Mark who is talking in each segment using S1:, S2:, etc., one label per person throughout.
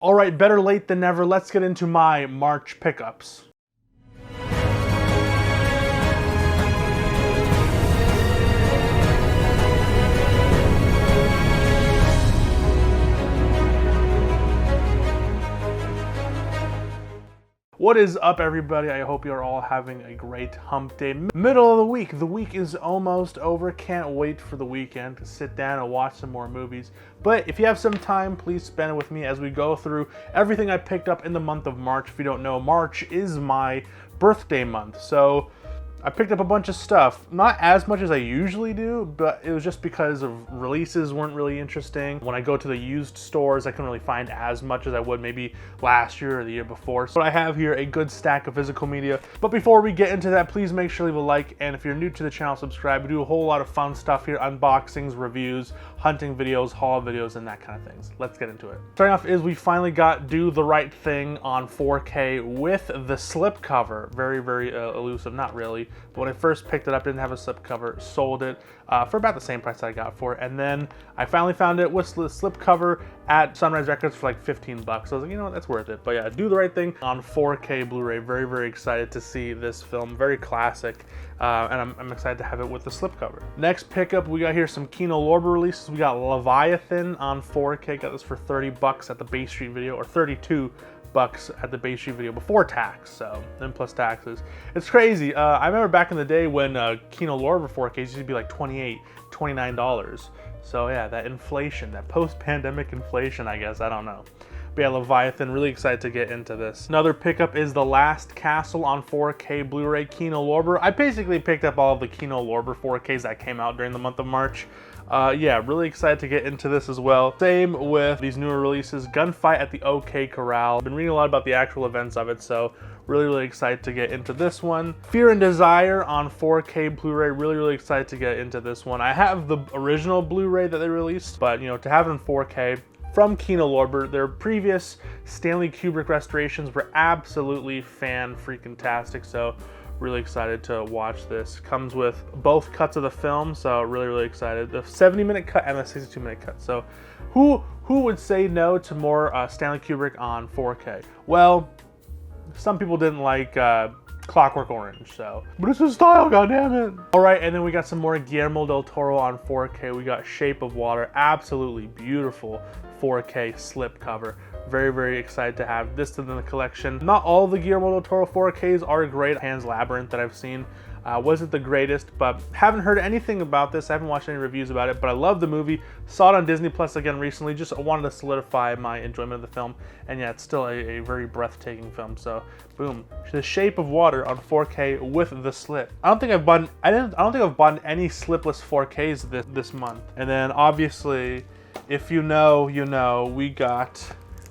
S1: All right, better late than never. Let's get into my March pickups. What is up, everybody? I hope you're all having a great hump day. Middle of the week. The week is almost over. Can't wait for the weekend to sit down and watch some more movies. But if you have some time, please spend it with me as we go through everything I picked up in the month of March. If you don't know, March is my birthday month. So I picked up a bunch of stuff, not as much as I usually do, but it was just because of releases weren't really interesting. When I go to the used stores, I couldn't really find as much as I would maybe last year or the year before. So I have here a good stack of physical media. But before we get into that, please make sure to leave a like, and if you're new to the channel, subscribe. We do a whole lot of fun stuff here, unboxings, reviews, hunting videos, haul videos, and that kind of things. Let's get into it. Starting off is we finally got Do the Right Thing on 4K with the slipcover. Very elusive, not really. But when I first picked it up, didn't have a slipcover, sold it for about the same price that I got for it. And then I finally found it with the slipcover at Sunrise Records for like 15 bucks. So I was like, you know what, that's worth it. But yeah, Do the Right Thing on 4K Blu-ray. Very excited to see this film. Very classic. And I'm excited to have it with the slipcover. Next pickup, we got here some Kino Lorber releases. We got Leviathan on 4K. Got this for 30 bucks at the Bay Street Video, or 32 bucks at the Bay Street Video before tax, so then plus taxes. It's crazy. I remember back in the day when Kino Lorber 4Ks used to be like $28, $29. So yeah, that inflation, that post-pandemic inflation, I guess, I don't know. But yeah, Leviathan, really excited to get into this. Another pickup is The Last Castle on 4K Blu-ray, Kino Lorber. I basically picked up all of the Kino Lorber 4Ks that came out during the month of March. Yeah, really excited to get into this as well. Same with these newer releases. Gunfight at the OK Corral. Been reading a lot about the actual events of it, so really excited to get into this one. Fear and Desire on 4K Blu-ray. Really excited to get into this one. I have the original Blu-ray that they released, but you know, to have it in 4K from Kino Lorber, their previous Stanley Kubrick restorations were absolutely fan-freaking-tastic, so really excited to watch this. Comes with both cuts of the film, so really excited. The 70-minute cut and the 62-minute cut. So who would say no to more Stanley Kubrick on 4K? Well, some people didn't like Clockwork Orange, so. But it's his style, goddammit. All right, and then we got some more Guillermo del Toro on 4K. We got Shape of Water, absolutely beautiful 4K slipcover. Very excited to have this in the collection. Not all the Guillermo del Toro 4Ks are great. Pan's Labyrinth that I've seen wasn't the greatest, but haven't heard anything about this. I haven't watched any reviews about it, but I love the movie. Saw it on Disney Plus again recently. Just wanted to solidify my enjoyment of the film, and yeah, it's still a very breathtaking film. So, boom, The Shape of Water on 4K with the slip. I don't think I've bought any slipless 4Ks this month. And then obviously, if you know, you know, we got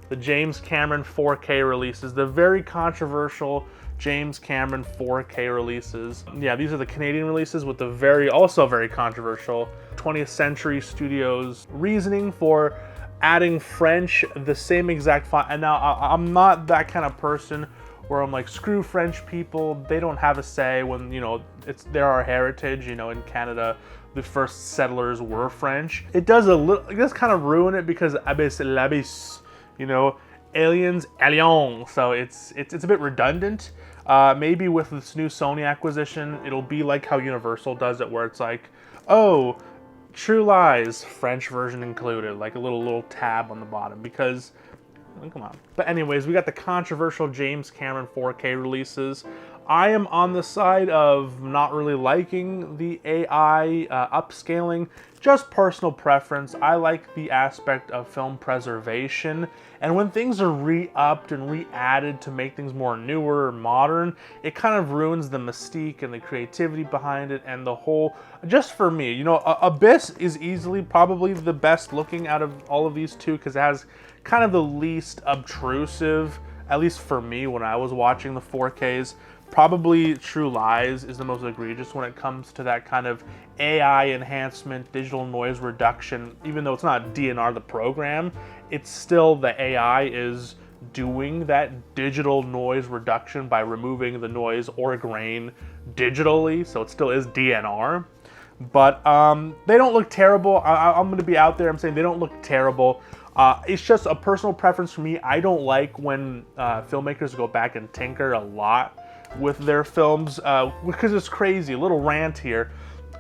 S1: the James Cameron 4K releases, the very controversial James Cameron 4K releases. Yeah, these are the Canadian releases with the also very controversial 20th Century Studios reasoning for adding French, the same exact font. And now I'm not that kind of person where I'm like, screw French people, they don't have a say when, you know, they're our heritage. You know, in Canada, the first settlers were French. It does kind of ruin it because abyss l'abyss, you know, aliens, alien. So it's a bit redundant. Maybe with this new Sony acquisition, it'll be like how Universal does it, where it's like, oh, True Lies, French version included, like a little tab on the bottom, because, come on. But anyways, we got the controversial James Cameron 4K releases. I am on the side of not really liking the AI upscaling, just personal preference. I like the aspect of film preservation, and when things are re-upped and re-added to make things more newer or modern, it kind of ruins the mystique and the creativity behind it and the whole, just for me, you know, Abyss is easily probably the best looking out of all of these two because it has kind of the least obtrusive, at least for me when I was watching the 4Ks. Probably True Lies is the most egregious when it comes to that kind of AI enhancement, digital noise reduction. Even though it's not DNR the program, it's still the AI is doing that digital noise reduction by removing the noise or grain digitally, so it still is DNR. But they don't look terrible. I'm going to be out there, I'm saying they don't look terrible. It's just a personal preference for me. I don't like when filmmakers go back and tinker a lot with their films because it's crazy. A little rant here.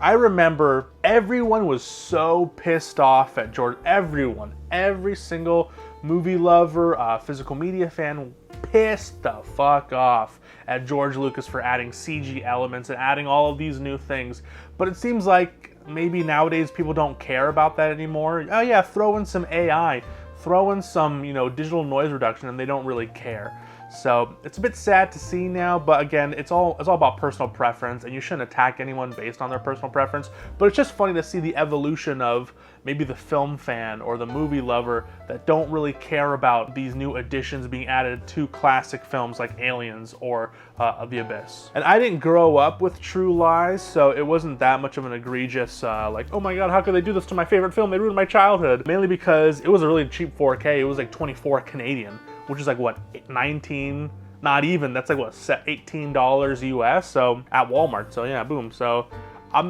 S1: I remember everyone was so pissed off at George. Everyone, every single movie lover, physical media fan, pissed the fuck off at George Lucas for adding CG elements and adding all of these new things. But it seems like maybe nowadays people don't care about that anymore. Oh yeah, throw in some AI, throw in some, you know, digital noise reduction, and they don't really care. So it's a bit sad to see now, but again, it's all about personal preference, and you shouldn't attack anyone based on their personal preference. But it's just funny to see the evolution of maybe the film fan or the movie lover that don't really care about these new additions being added to classic films like Aliens or The Abyss. And I didn't grow up with True Lies, so it wasn't that much of an egregious, like, oh my god, how could they do this to my favorite film? They ruined my childhood. Mainly because it was a really cheap 4K. It was like 24 Canadian. Which is like what, 19, not even, that's like what, $18 US, so at Walmart, so yeah, boom. So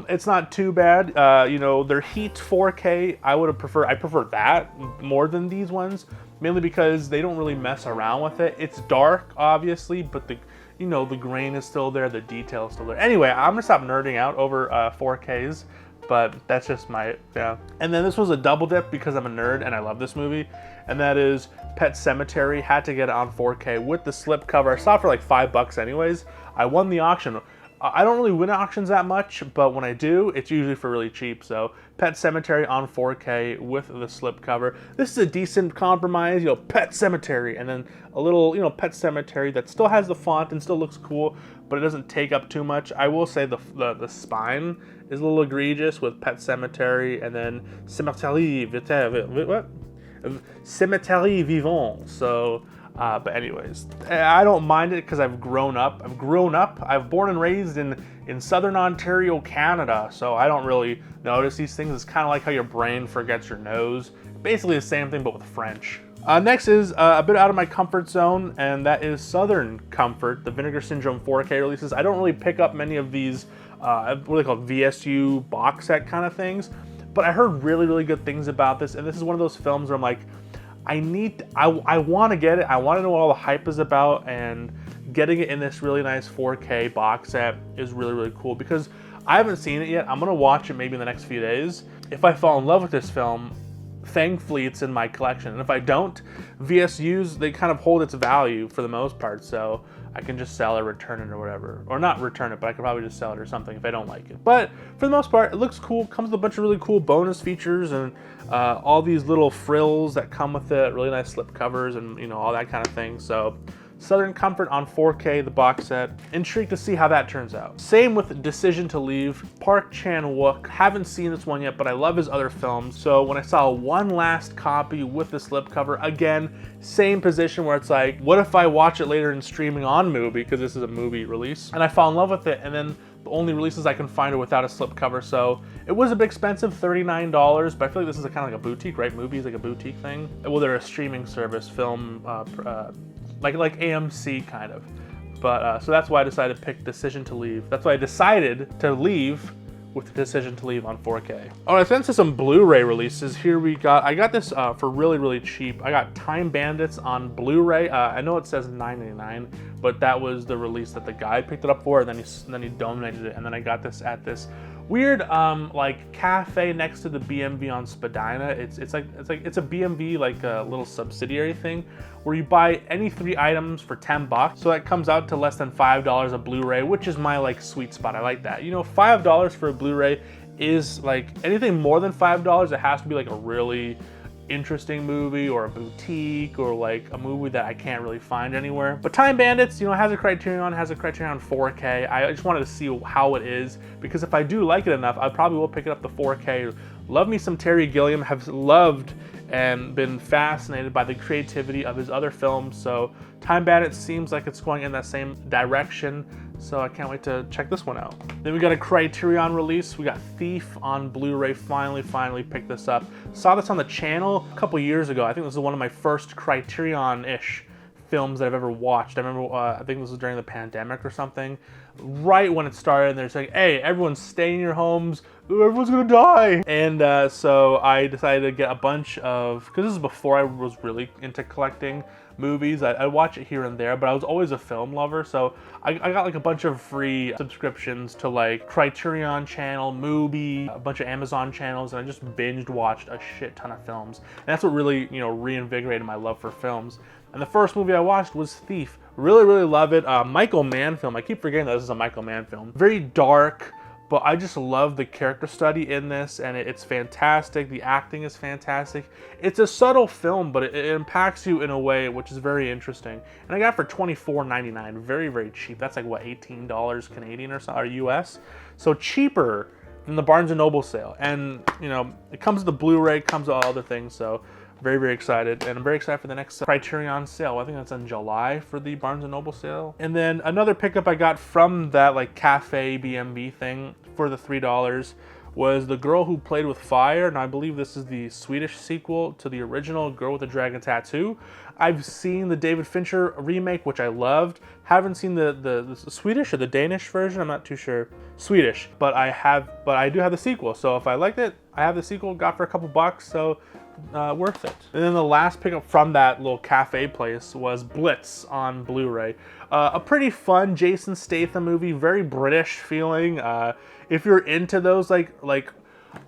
S1: it's not too bad. You know, their Heat 4K, I prefer that more than these ones, mainly because they don't really mess around with it. It's dark, obviously, but the grain is still there, the detail is still there. Anyway, I'm gonna stop nerding out over 4Ks. But that's just my, yeah. And then this was a double dip because I'm a nerd and I love this movie. And that is Pet Sematary. Had to get it on 4K with the slipcover. I saw it for like $5 anyways. I won the auction. I don't really win auctions that much, but when I do, it's usually for really cheap. So Pet Sematary on 4K with the slipcover. This is a decent compromise, you know, Pet Sematary, and then a little, you know, Pet Sematary that still has the font and still looks cool, but it doesn't take up too much. I will say the spine is a little egregious with Pet Sematary, and then Cemetery Vivant. So, but anyways, I don't mind it because I've grown up. I've born and raised in Southern Ontario, Canada, so I don't really notice these things. It's kind of like how your brain forgets your nose. Basically the same thing, but with French. Next is a bit out of my comfort zone, and that is Southern Comfort, the Vinegar Syndrome 4K releases. I don't really pick up many of these, what are they called, VSU box set kind of things, but I heard really, really good things about this, and this is one of those films where I'm like, I want to get it. I want to know what all the hype is about, and getting it in this really nice 4K box set is really, really cool because I haven't seen it yet. I'm going to watch it maybe in the next few days. If I fall in love with this film, thankfully it's in my collection. And if I don't, VSUs, they kind of hold its value for the most part, so I can just sell it, return it, or whatever. Or not return it, but I could probably just sell it or something if I don't like it. But for the most part, it looks cool. Comes with a bunch of really cool bonus features and all these little frills that come with it, really nice slip covers and, you know, all that kind of thing. So Southern Comfort on 4K, the box set. Intrigued to see how that turns out. Same with Decision to Leave, Park Chan-wook. Haven't seen this one yet, but I love his other films. So when I saw one last copy with the slipcover, again, same position where it's like, what if I watch it later in streaming on Mubi, because this is a Mubi release, and I fall in love with it, and then the only releases I can find are without a slipcover. So it was a bit expensive, $39, but I feel like this is kind of like a boutique, right? Mubi is like a boutique thing. Well, they're a streaming service, film, like AMC kind of, but so that's why I decided to pick Decision to Leave. That's why I decided to leave with the Decision to Leave on 4K. All right, thanks to some Blu-ray releases, here I got this for really, really cheap. I got Time Bandits on Blu-ray. I know it says $9.99, but that was the release that the guy picked it up for, and then he donated it, and then I got this at this weird like cafe next to the BMV on Spadina. It's a BMV like a little subsidiary thing where you buy any 3 items for $10, so that comes out to less than $5 a Blu-ray, which is my like sweet spot. I like that. You know, $5 for a Blu-ray is like anything more than $5, it has to be like a really interesting movie or a boutique or like a movie that I can't really find anywhere. But Time Bandits, you know, has a Criterion 4K. I just wanted to see how it is, because if I do like it enough, I probably will pick it up the 4K. Love me some Terry Gilliam, have loved and been fascinated by the creativity of his other films, so Time Bandits seems like it's going in that same direction, so I can't wait to check this one out. Then we got a Criterion release. We got Thief on Blu-ray. Finally picked this up. Saw this on the channel a couple years ago. I think this is one of my first Criterion-ish films that I've ever watched. I remember, I think this was during the pandemic or something, right when it started, and they're saying, hey, everyone stay in your homes, everyone's gonna die. And so I decided to get a bunch of, because this is before I was really into collecting movies. I watch it here and there, but I was always a film lover, so I got like a bunch of free subscriptions to like Criterion channel, Mubi, a bunch of Amazon channels, and I just binged watched a shit ton of films. And that's what really, you know, reinvigorated my love for films. And the first movie I watched was Thief. Really, really love it. Michael Mann film. I keep forgetting that this is a Michael Mann film. Very dark, but I just love the character study in this, and it's fantastic. The acting is fantastic. It's a subtle film, but it impacts you in a way which is very interesting. And I got it for $24.99, very, very cheap. That's like, what, $18 Canadian or so, or US? So cheaper than the Barnes & Noble sale. And, you know, it comes with the Blu-ray, comes with all other things, so very, very excited. And I'm very excited for the next Criterion sale. I think that's in July for the Barnes & Noble sale. And then another pickup I got from that like cafe B&B thing for the $3 was The Girl Who Played with Fire. And I believe this is the Swedish sequel to the original Girl with the Dragon Tattoo. I've seen the David Fincher remake, which I loved. Haven't seen the Swedish or the Danish version. I'm not too sure. Swedish, but I do have the sequel. So if I liked it, I have the sequel. Got for a couple bucks. So worth it. And then the last pickup from that little cafe place was Blitz on Blu-ray. A pretty fun Jason Statham movie, very British feeling. If you're into those, when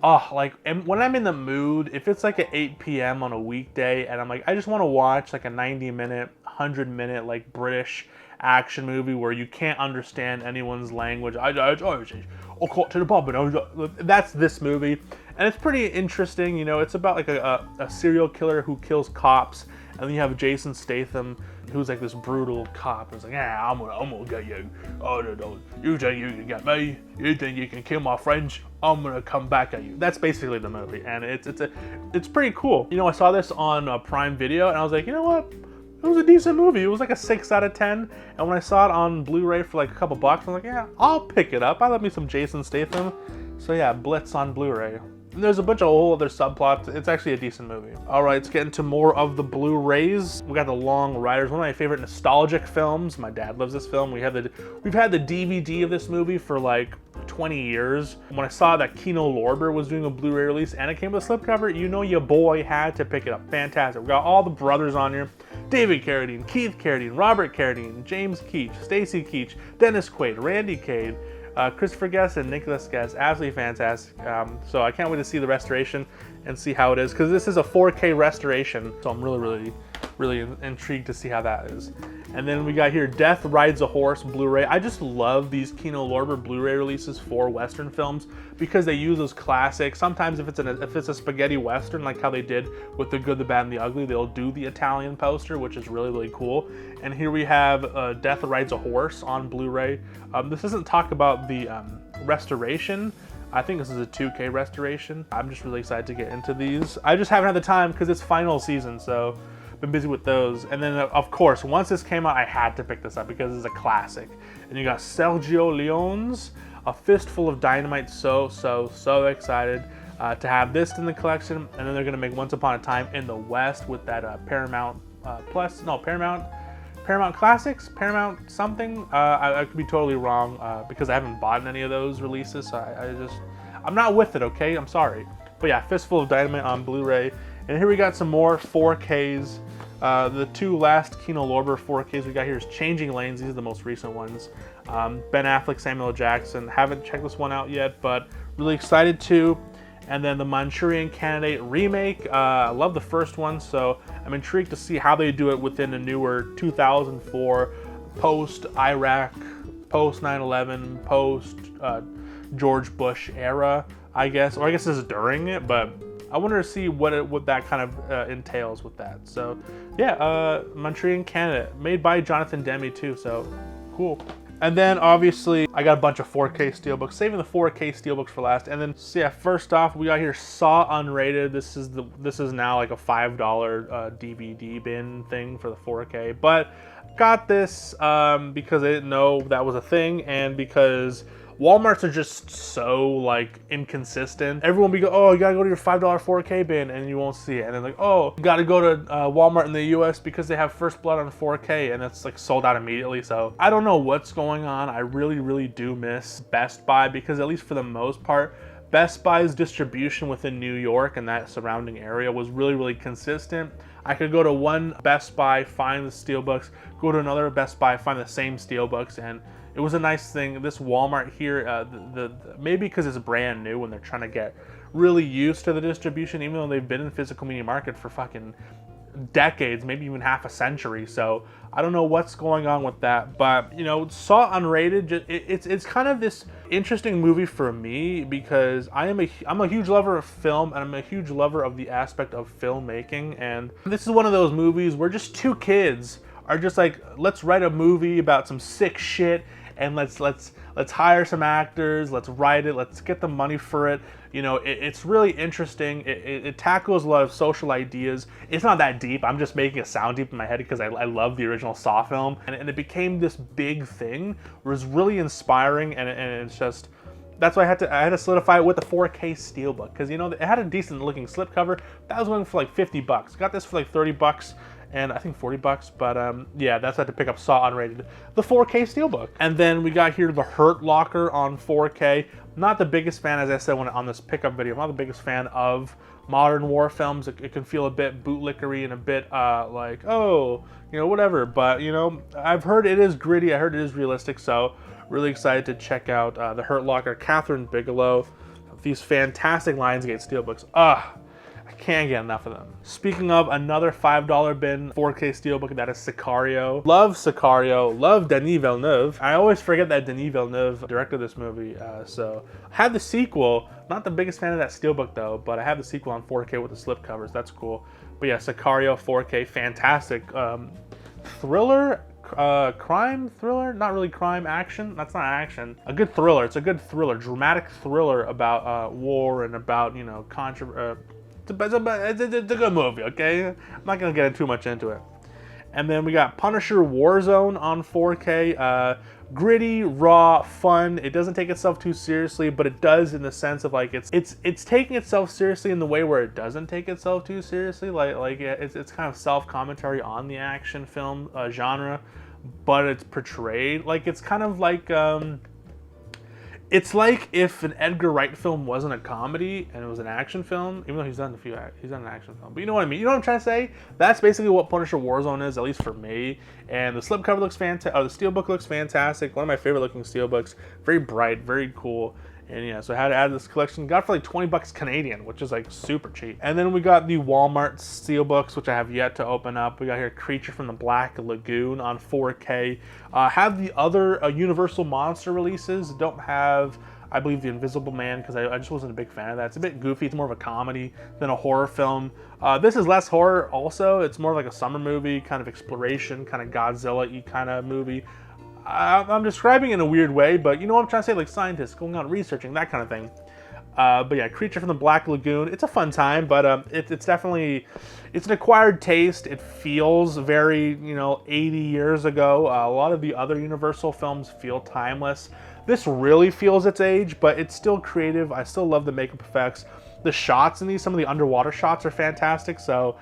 S1: I'm in the mood, if it's like at 8 p.m. on a weekday and I'm like, I just want to watch like a 90-minute, 100-minute like British action movie where you can't understand anyone's language. I got to the pub, and that's this movie. And it's pretty interesting, you know, it's about like a serial killer who kills cops, and then you have Jason Statham, who's like this brutal cop, who's like, yeah, I'm gonna get you. Oh, no, you think you can get me? You think you can kill my friends? I'm gonna come back at you. That's basically the movie, and it's pretty cool. You know, I saw this on Prime Video, and I was like, you know what? It was a decent movie. It was like a 6 out of 10. And when I saw it on Blu-ray for like a couple bucks, I'm like, yeah, I'll pick it up. I love me some Jason Statham. So yeah, Blitz on Blu-ray. And there's a bunch of whole other subplots. It's actually a decent movie. All right, let's get into more of the Blu-rays. We got The Long Riders, one of my favorite nostalgic films. My dad loves this film. We've had the DVD of this movie for like 20 years. When I saw that Kino Lorber was doing a Blu-ray release and it came with a slipcover, you know your boy had to pick it up. Fantastic. We got all the brothers on here. David Carradine, Keith Carradine, Robert Carradine, James Keach, Stacy Keach, Dennis Quaid, Randy Quaid, Christopher Guest, and Nicholas Guest. Absolutely fantastic. So I can't wait to see the restoration and see how it is, because this is a 4K restoration. So I'm really intrigued to see how that is. And then we got here Death Rides a Horse Blu-ray. I just love these Kino Lorber Blu-ray releases for Western films because they use those classics. Sometimes if it's a spaghetti Western, like how they did with The Good, the Bad, and the Ugly, they'll do the Italian poster, which is really, really cool. And here we have Death Rides a Horse on Blu-ray. This doesn't talk about the restoration. I think this is a 2K restoration. I'm just really excited to get into these. I just haven't had the time because it's final season, so been busy with those. And then of course, once this came out, I had to pick this up because it's a classic. And you got Sergio Leone's A Fistful of Dynamite. So excited to have this in the collection. And then they're gonna make Once Upon a Time in the West with that Paramount Classics, Paramount something. I could be totally wrong because I haven't bought any of those releases. So I'm not with it, okay? I'm sorry. But yeah, Fistful of Dynamite on Blu-ray. And here we got some more 4Ks. The two last Kino Lorber 4Ks we got here is Changing Lanes. These are the most recent ones. Ben Affleck, Samuel L. Jackson. Haven't checked this one out yet, but really excited to. And then the Manchurian Candidate remake. I love the first one, so I'm intrigued to see how they do it within the newer 2004 post-Iraq, post-9/11, post-George Bush era, I guess. Or I guess this is during it, but I wanted to see what that kind of entails with that. So yeah, Manchurian Candidate, made by Jonathan Demme too, so cool. And then obviously I got a bunch of 4K Steelbooks, saving the 4K Steelbooks for last. And then so yeah, first off we got here Saw Unrated. This is now like a $5 DVD bin thing for the 4K, but got this because I didn't know that was a thing, and because Walmarts are just so like inconsistent. Everyone will be go, oh, you gotta go to your $5 4K bin, and you won't see it. And then like, oh, you gotta go to Walmart in the US because they have First Blood on 4K, and it's like sold out immediately. So I don't know what's going on. I really do miss Best Buy, because at least for the most part, Best Buy's distribution within New York and that surrounding area was really consistent. I could go to one Best Buy, find the Steelbooks, go to another Best Buy, find the same Steelbooks, and it was a nice thing. This Walmart here, maybe because it's brand new and they're trying to get really used to the distribution, even though they've been in physical media market for fucking decades, maybe even half a century. So I don't know what's going on with that, but you know, Saw Unrated, it's kind of this interesting movie for me, because I'm a huge lover of film, and I'm a huge lover of the aspect of filmmaking. And this is one of those movies where just two kids are just like, let's write a movie about some sick shit, and let's hire some actors, let's write it, let's get the money for it. You know, it's really interesting. It tackles a lot of social ideas. It's not that deep. I'm just making it sound deep in my head because I love the original Saw film, and it became this big thing. It was really inspiring, and it's just, that's why I had to solidify it with the 4K Steelbook, because you know, it had a decent looking slipcover. That was going for like $50. Got this for like $30. And I think $40, but yeah, that's how to pick up Saw Unrated, the 4K Steelbook. And then we got here the Hurt Locker on 4K. Not the biggest fan, as I said on this pickup video, I'm not the biggest fan of modern war films. It can feel a bit bootlickery and a bit like, oh, you know, whatever. But, you know, I've heard it is gritty, I heard it is realistic, so really excited to check out the Hurt Locker. Catherine Bigelow, these fantastic Lionsgate Steelbooks. Can't get enough of them. Speaking of another $5 bin 4K Steelbook, that is Sicario. Love Sicario, love Denis Villeneuve. I always forget that Denis Villeneuve directed this movie. So I had the sequel, not the biggest fan of that Steelbook though, but I have the sequel on 4K with the slipcovers, that's cool. But yeah, Sicario 4K, fantastic. Thriller, crime thriller, not really crime, action, that's not action, a good thriller. It's a good thriller, dramatic thriller about war and about, you know, it's a good movie, okay? I'm not gonna get too much into it. And then we got Punisher Warzone on 4K. Gritty, raw, fun. It doesn't take itself too seriously, but it does in the sense of like it's taking itself seriously in the way where it doesn't take itself too seriously. Like it's kind of self-commentary on the action film genre, but it's portrayed like it's kind of like it's like if an Edgar Wright film wasn't a comedy and it was an action film, even though he's done an action film. But you know what I mean? You know what I'm trying to say? That's basically what Punisher Warzone is, at least for me. And the slipcover looks fantastic. The Steelbook looks fantastic. One of my favorite looking Steelbooks. Very bright, very cool. And yeah, so I had to add this collection. Got it for like $20 Canadian, which is like super cheap. And then we got the Walmart Steelbooks, which I have yet to open up. We got here Creature from the Black Lagoon on 4K. Have the other Universal Monster releases. Don't have, I believe, The Invisible Man, because I just wasn't a big fan of that. It's a bit goofy. It's more of a comedy than a horror film. This is less horror also. It's more like a summer movie, kind of exploration, kind of Godzilla-y kind of movie. I'm describing it in a weird way, but you know what I'm trying to say, like scientists going out researching, that kind of thing. But yeah, Creature from the Black Lagoon, it's a fun time, but it's definitely, it's an acquired taste. It feels very, you know, 80 years ago. A lot of the other Universal films feel timeless. This really feels its age, but it's still creative. I still love the makeup effects. The shots in these, some of the underwater shots are fantastic, so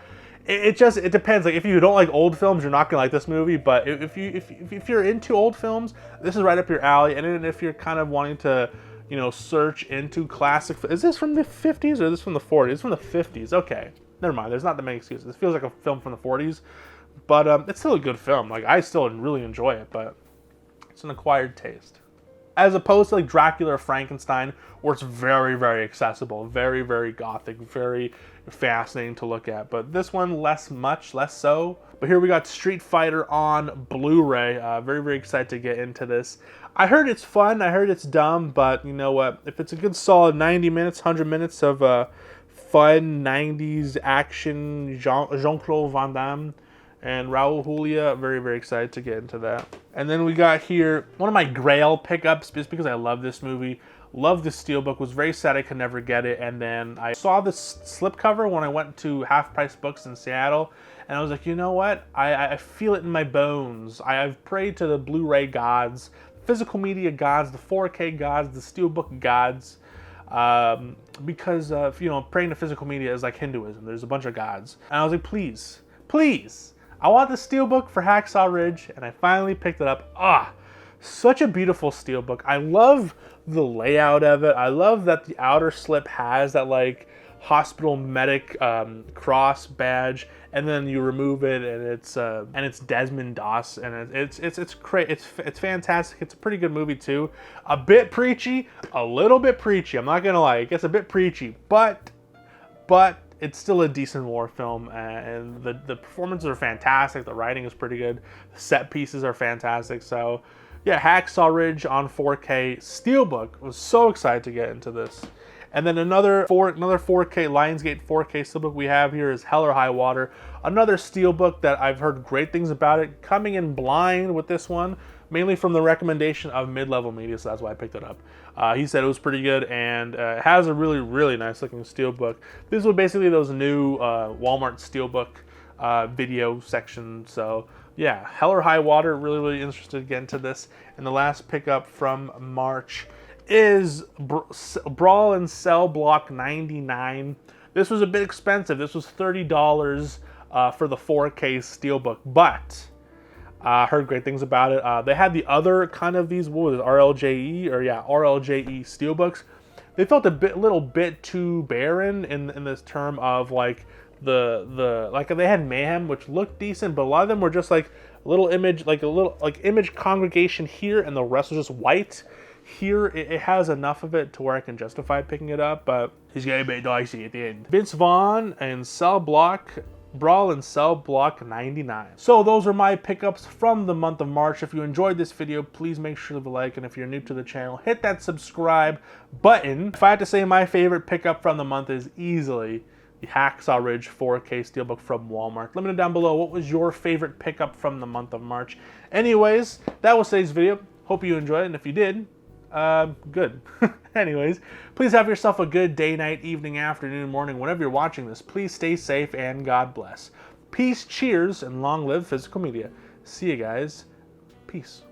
S1: it depends. Like if you don't like old films, you're not gonna like this movie. But if you're into old films, this is right up your alley. And then if you're kind of wanting to, you know, search into classic, is this from the 50s or is this from the 40s? It's from the 50s. Okay, never mind. There's not that many excuses. It feels like a film from the 40s, but it's still a good film. Like I still really enjoy it, but it's an acquired taste. As opposed to like Dracula or Frankenstein, where it's very, very accessible, very, very gothic, very fascinating to look at. But this one, much less so. But here we got Street Fighter on Blu-ray. Very, very excited to get into this. I heard it's fun, I heard it's dumb, but you know what? If it's a good solid 90 minutes, 100 minutes of fun 90s action, Jean-Claude Van Damme and Raul Julia, very, very excited to get into that. And then we got here one of my Grail pickups, just because I love this movie. Love the Steelbook, was very sad I could never get it, and then I saw this slipcover when I went to Half Price Books in Seattle, and I was like, you know what? I feel it in my bones. I've prayed to the Blu-ray gods, physical media gods, the 4K gods, the Steelbook gods, because praying to physical media is like Hinduism. There's a bunch of gods, and I was like, please, I want the Steelbook for Hacksaw Ridge, and I finally picked it up. Such a beautiful Steelbook. I love the layout of it. I love that the outer slip has that like hospital medic cross badge, and then you remove it, and it's Desmond Doss, and it's fantastic. It's a pretty good movie too. A bit preachy, a little bit preachy. I'm not gonna lie, it gets a bit preachy, but it's still a decent war film, and the performances are fantastic. The writing is pretty good. The set pieces are fantastic. So yeah, Hacksaw Ridge on 4K Steelbook. Was so excited to get into this. And then another 4K Lionsgate 4K Steelbook we have here is Hell or High Water. Another Steelbook that I've heard great things about it. Coming in blind with this one, mainly from the recommendation of Mid-Level Media, so that's why I picked it up. He said it was pretty good, and it has a really, really nice looking Steelbook. This was basically those new Walmart Steelbook video section. So yeah, Hell or High Water, really, really interested to get into this. And the last pickup from March is Brawl and Cell Block 99. This was a bit expensive. This was $30 for the 4K Steelbook, but heard great things about it. They had the other kind of these, what was it, RLJE Steelbooks. They felt little bit too barren in this term of like like they had Mayhem, which looked decent, but a lot of them were just like a little image, like a little like image congregation here, and the rest was just white. Here, it has enough of it to where I can justify picking it up, but he's getting a bit dicey at the end. Vince Vaughn and Brawl and Cell Block 99. So those are my pickups from the month of March. If you enjoyed this video, please make sure to leave a like, and if you're new to the channel, hit that subscribe button. If I had to say my favorite pickup from the month is easily the Hacksaw Ridge 4K Steelbook from Walmart. Let me know down below, what was your favorite pickup from the month of March? Anyways, that was today's video. Hope you enjoyed it, and if you did, good. Anyways, please have yourself a good day, night, evening, afternoon, morning, whenever you're watching this. Please stay safe and God bless. Peace, cheers, and long live physical media. See you guys. Peace.